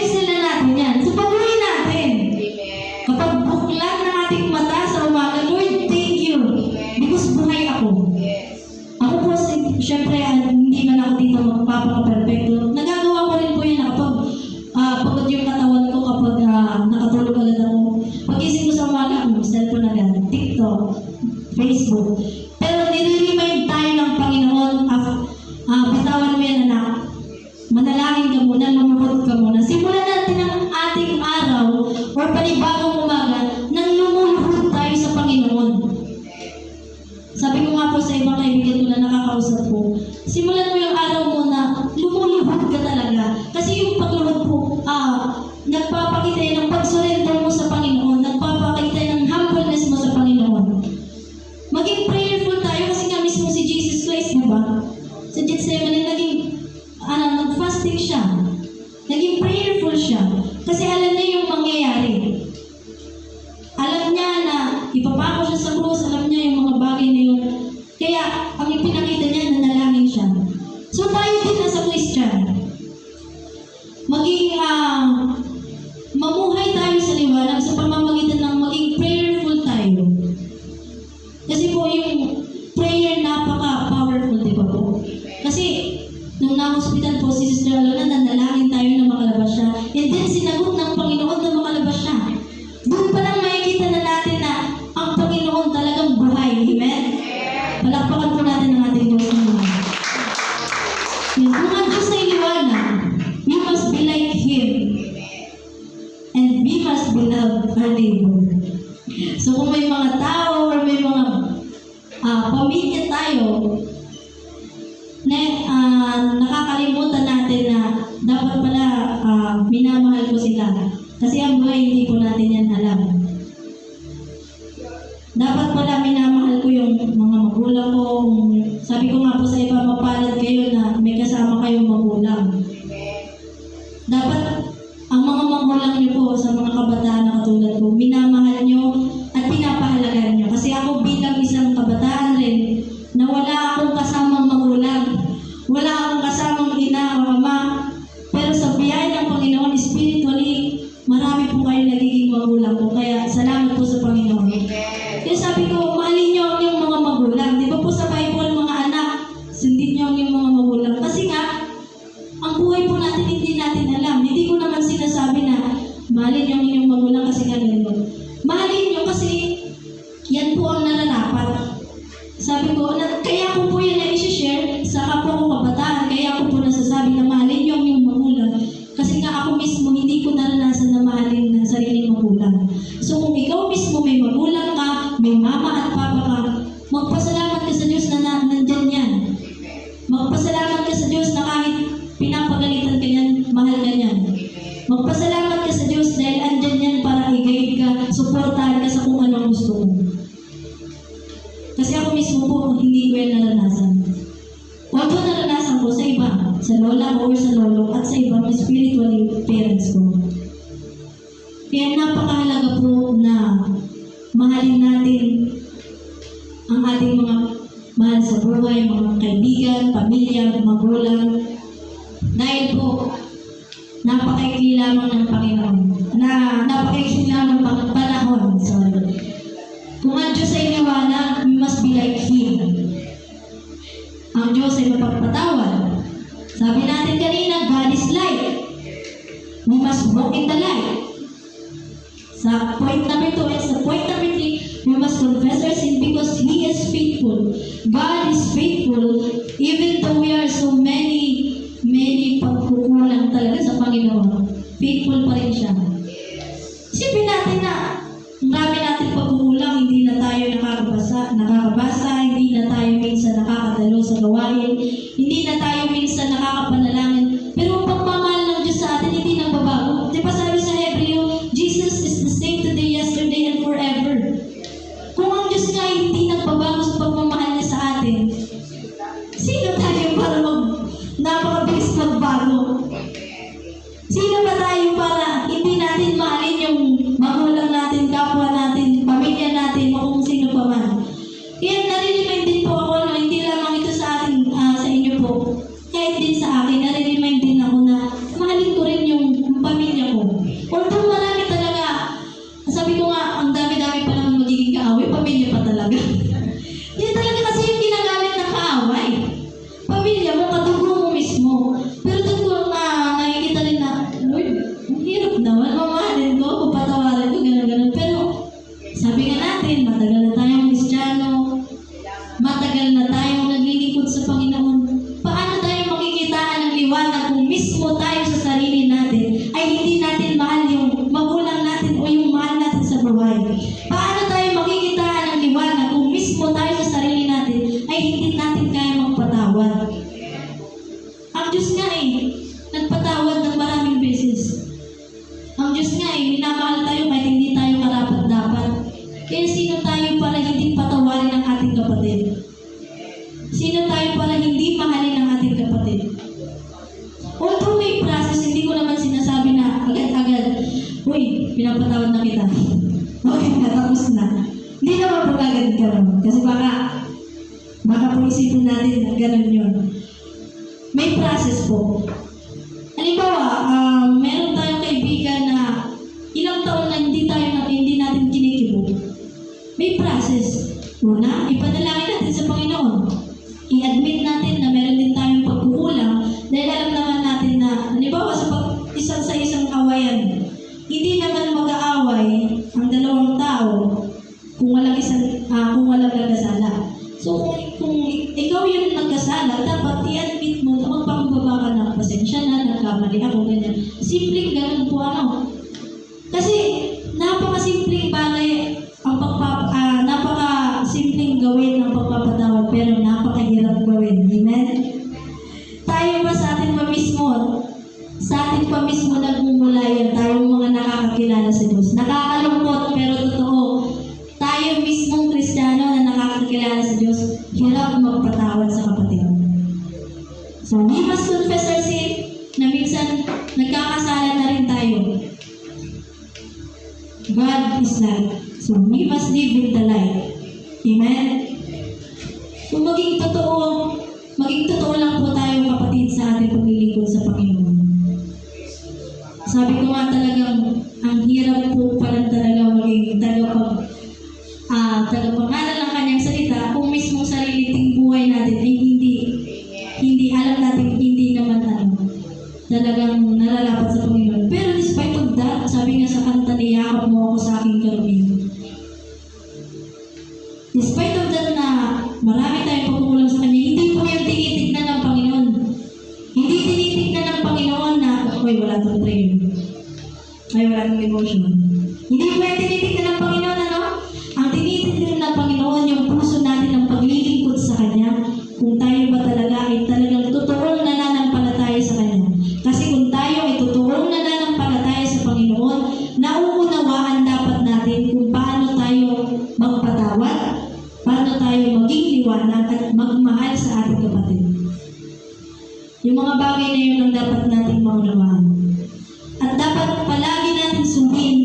lifestyle na natin yan. So, patuloy natin. Amen. Kapag buklan ng ating mata sa umaga, Lord, thank you. Because buhay ako. Yes. Ako po, syempre, hindi man ako dito magpapaka-perfecto. Nagagawa ko rin po yan na kapag pagod yung katawan ko, kapag nakatulog agad ako. Pag-isip ko sa umaga, cellphone agad, TikTok, Facebook. Pero nire-remind tayo ng Panginoon, bitawan mo yan, anak. Manalangin ka muna, lumukod ka muna. Simulan natin ang ating araw or panibagong umaga nang lumuluhod tayo sa Panginoon. Sabi ko nga po sa ibang kaibigan ko na nakakausap ko, simulan mo yung araw mo na lumuluhod ka talaga. Kasi yung pagluhod po, nagpapakita yan ng pag-surrender mo sa Panginoon, nagpapakita yan ng humbleness mo sa Panginoon. Maging prayerful tayo kasi nga mismo si Jesus Christ, di ba? Sa Gethsemane, nag-fasting siya. Naging prayerful siya. Kasi alam niya yung mangyayari. Alam niya na ipapako siya sa krus, alam niya yung mga bagay na yun. Kaya, ang ipinakita niya, nanalangin siya. So, tayo din as a Christian, maging, mamuhay tayo sa liwanag sa pamamagitan ng maging prayerful tayo. Kasi po, yung prayer napaka-powerful, di ba po? Kasi, nung na-hospital po si Sister Alona, nanalangin tayo na makalabas siya. And then, sinagot ng Panginoon na makalabas siya. Doon pa lang makikita na natin na ang Panginoon talagang buhay. Amen? Palakpakan po natin ang ating Diyos ng liwanag. Yung mga Diyos ay liwanag, we must be like Him. And we must be love our neighbor. So kung may mga tao or may mga pamilya tayo, nakakalimutan natin na dapat pala minamahal ko sila. Kasi ang buhay hindi po natin yan alam. Dapat pala minamahal ko yung mga magulang ko. Sabi ko nga po sa iba, mapalad kayo na may kasama kayong magulang. Dapat ang mga magulang niyo po sa mga kabataan na katulad ko, minamahal niyo at pinapahalagan niyo. Kasi ako bilang isang kabataan rin, na wala akong kasamang magulang, wala akong kasamang ina o ama, pero sa biyaya ng Panginoon, spiritually, marami po kayo nagiging magulang ko. Kaya salamat po sa Panginoon. Kaya sabi ko, mahalin niyo ang iyong mga magulang. Di ba po sa Bible, mga anak, sundin niyo ang iyong mga magulang. Kasi nga, ang buhay po natin, hindi natin alam. Hindi ko naman sinasabi na mahalin niyo ang inyong magulang kasi nga ganun. Mahalin niyo kasi yan po ang nararapat. Sabi ko, kaya ko po yan na i-share sa kapwa ko kabataan. Kaya ko po nasasabi na mahalin niyo ang iyong magulang. Kasi nga ako mismo, hindi ko naranasan na mahalin ng sariling magulang. So kung ikaw mismo may magulang ka, may mama at papa ka, magpasalamat ka sa Diyos na nandyan yan. Magpasalamat ka sa Diyos na kahit pinapagalitan ka niyan, mahal ka niyan. Magpasalamat ka sa Diyos dahil andyan yan para i-guide ka, supportahan ka sa kung anong gusto mo. Kasi ako mismo po, hindi ko yan naranasan. Although naranasan ko sa iba, sa lola or sa lolo, at sa ibang spiritual parents ko. Kaya napakahalaga po na mahalin natin ang ating mga mahal sa buhay, mga kaibigan, pamilya, magulang. Dahil po, napakaikli lamang ng Panginoon. Napakaikli lamang ng panahon. Sorry. Kung ang Diyos ay liwanag, we must be like Him. Ang Diyos ay mapagpatawad. Sabi natin kanina, God is light. We must walk in the light. Sa point number 2 and sa point number 3, we must confess our sin because He is faithful. God is faithful even though we are so many pagkukulang talaga sa Panginoon. Faithful pa rin siya. Isipin natin na marami natin pagkukulang, hindi na tayo nakakabasa, hindi na tayo minsan nakakadalo sa gawain, hindi na tayo minsan nakakapanalangin. Pero ang pagmamahal ng Diyos sa atin, hindi nagbabago. Di ba sabi sa Hebreo, Jesus is the same today, yesterday, and forever. Kung ang Diyos nga hindi nagbabago sa pagmamahal niya sa atin, sino tayo para napakabilis magbago? Sino ba tayo para hindi natin mahalin yung magulang natin, kapwa natin, pamilya natin, o kung sino pa man? Kaya nare-remind din po ako, hindi lamang ito sa atin, sa inyo po mismo tayo sa sarili natin ay hindi natin mahal yung magulang natin o yung mahal natin sa buhay? Paano tayo makikitaan ng liwanag kung mismo tayo sa sarili natin ay hindi natin kaya magpatawad? Ang Diyos nga nagpatawad ng maraming beses. Ang Diyos nga minamahal tayo kahit hindi tayo karapat-dapat. Kaya sino tayo para hindi patawarin ang ating kapatid? Sino tayo para hindi mahalin ang ating kapatid? Although may process, hindi ko naman sinasabi na agad-agad, uy, pinapatawad na kita. Okay na, tapos na. Hindi naman pagkagad ka naman. Kasi baka po isipin natin na ganun yun. May process po. Halimbawa, meron tayong kaibigan na ilang taon na hindi natin kinikibo. May process. Una, ipanalangin natin sa Panginoon. I-admit natin na meron din tayong pagkukulang dahil alam naman natin na, halimbawa sa isang awayan, hindi naman mag-aaway ang dalawang tao kung walang nagkasala. So, kung ikaw yung nagkasala, dapat i-admit mo na magpakababa ka ng pasensya na, nagkamali ako, ganyan. Simpleng ganun po Kasi, napakasimpleng bagay napakasimpleng gawin ng pagpapatawad, pero napakahirap gawin. Amen? Tayo ba sa atin pa mismo nagmumula yan, tayong mga nakakakilala sa Diyos. Nakakalungkot, pero totoo. Tayo mismong Kristiyano na nakakakilala sa Diyos, hirap magpatawad sa kapatid. So, we must confess our sin na minsan nagkakasala na rin tayo. God is light. So, we must live in the light. Amen? Kung maging totoo lang po tayo kapatid sa ating paglilingkod sa Panginoon. Sabi ko nga talagang, ang hirap po pala talaga maging tagapangaral ng kanyang salita kung mismong sarili buhay natin ay hindi alam natin, hindi naman talagang nalalapat sa Panginoon. Pero despite of that, sabi nga sa kanta ni Yakap mo ako sa aking karamihan. Despite of that na marami tayong pagkukulang sa Kanya, hindi po yung tinitignan ng Panginoon. Hindi tinitignan ng Panginoon na, wala itong prayer. Wala itong devotion. Hindi po yung tinitignan ng Panginoon, Ang tinitignan ng Panginoon yung puso natin ng paglilingkod sa Kanya, kung tayo ba talaga ay talagang totoong nananampalataya sa Kanya. Kasi kung tayo ay totoong nananampalataya sa Panginoon, nauunawaan dapat natin kung paano tayo magpatawad, paano tayo maging liwanag at magmahal sa ating kapatid. Yung mga bagay na yun ang dapat nating maunawaan. At dapat palagi natin sundin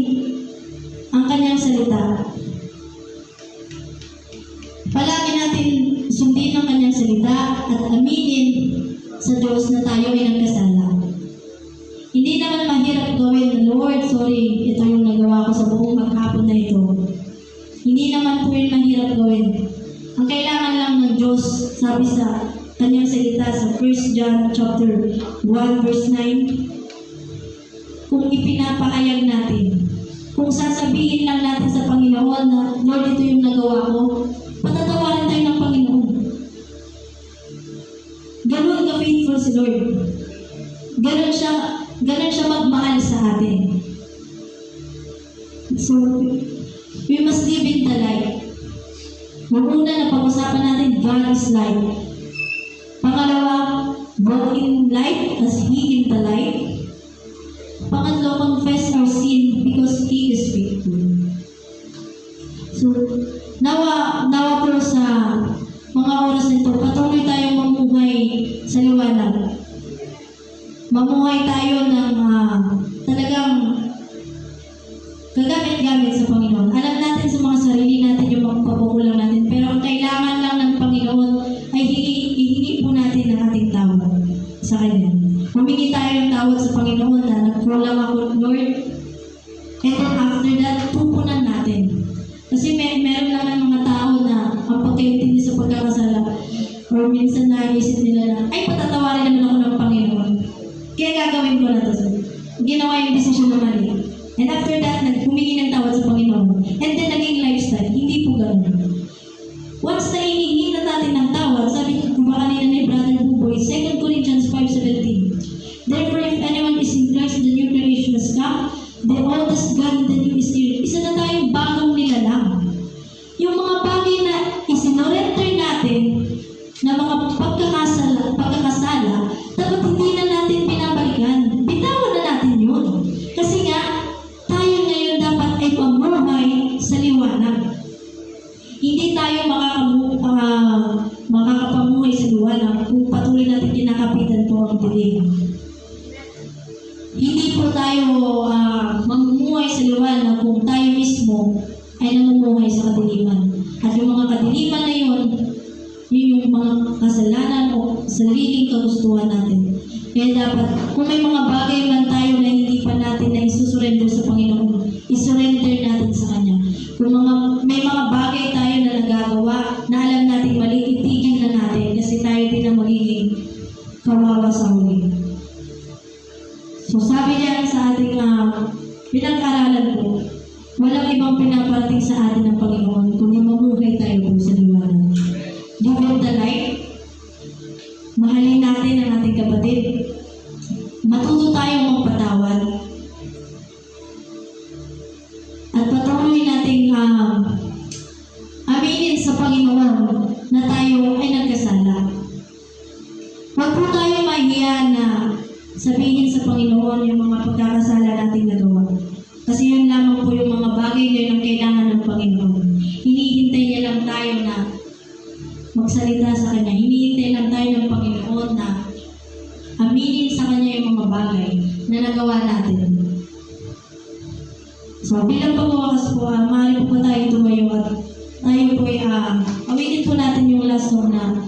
ang Kanyang salita. Palagi natin sundin ang Kanyang salita at aminin sa Diyos na tayo ay nagkasala. Hindi naman mahirap gawin, Lord, sorry, ito yung nagawa ko sa buong maghapon na ito. Hindi naman po yun mahirap gawin. Ang kailangan lang ng Diyos, sabi sa Kanyang salita sa 1 John chapter 1 verse 9, kung ipinapahayag natin, kung sasabihin lang natin sa Panginoon na, Lord, ito yung nagawa ko, patatawarin tayo ng Panginoon. Ganun ka-faithful si Lord. Ganun siya magmahal sa atin. So, we must live in the light. Una na pag-usapan natin, God is light. Pangalawa, walk in light as He in the light. Pangatlo, confess our sin because He is faithful. So, nawa po sa mga oras nito, patuloy tayong mamuhay sa liwanag. Mamuhay tayo ng talagang kagamit-gamit sa Panginoon. Alam natin sa mga sarili natin yung mga pagkukulang natin, pero ang kailangan lang ng Panginoon ay hihingi po natin ang ating tawad sa Kanya. Humingi tayo ng tawad sa Panginoon na nagkulang ako, Lord. And then after that, pupunan natin. Kasi meron naman mga tao na ang pagkaintindi sa pagkakasala or minsan naisip nila na, ay, patatawarin naman ako ng Panginoon. Kaya gagawin ko na ito. Ginawa yung desisyon na mali. And after that, humingi ng tawad sa Panginoon. And then, naging lifestyle. Hindi po ganoon. Once na hinihingi na natin ng tawad, sabi ko ba kanina ni Brother Buboy, 2 Corinthians 5:17. Therefore, if come, the oldest God, the new is here. Isa na tayong bagong nilalang. Yung mga bagay na isinorenter natin na mga pagkakasala, dapat hindi na natin pinabalikan. Bitawan na natin yun. Kasi nga, tayo ngayon dapat ay pamuhay sa liwanag. Hindi tayo makakapamuhay sa liwanag kung patuloy natin kinakapitan po ang dilim. Hindi po tayo mamumuhay sa liwanag kung tayo mismo ay namumuhay sa kadiliman. At yung mga kadiliman na yun yung mga kasalanan o sariling kagustuhan natin. Kaya dapat, kung may mga bagay man tayo na hindi pa natin na isusurrender sa Panginoon, isurrender natin sa Kanya. Kung may mga bagay tayo na nagagawa na alam natin mali, itigil na natin kasi tayo din ang magiging kawawa sa huli. So sabi niya sa ating pinag-aralan po, walang ibang pinaparating sa atin ng Panginoon kundi mamuhay tayo po sa liwanag. Live of the light. Mahalin natin ang ating kapatid. Matuto tayong magpatawad. At patuloy nating aminin sa Panginoon na tayo ay nagkasala. Huwag po tayo mahiya na sabihin sa Panginoon yung mga pagkakasala nating nagawa. Kasi yun lamang po yung mga bagay ngayon ang kailangan ng Panginoon. Hinihintay niya lang tayo na magsalita sa Kanya. Hinihintay lang tayo ng Panginoon na aminin sa Kanya yung mga bagay na nagawa natin. So, bilang pagwawakas po, maaari po tayo tumayo at tayo po ay awitin po natin yung last song na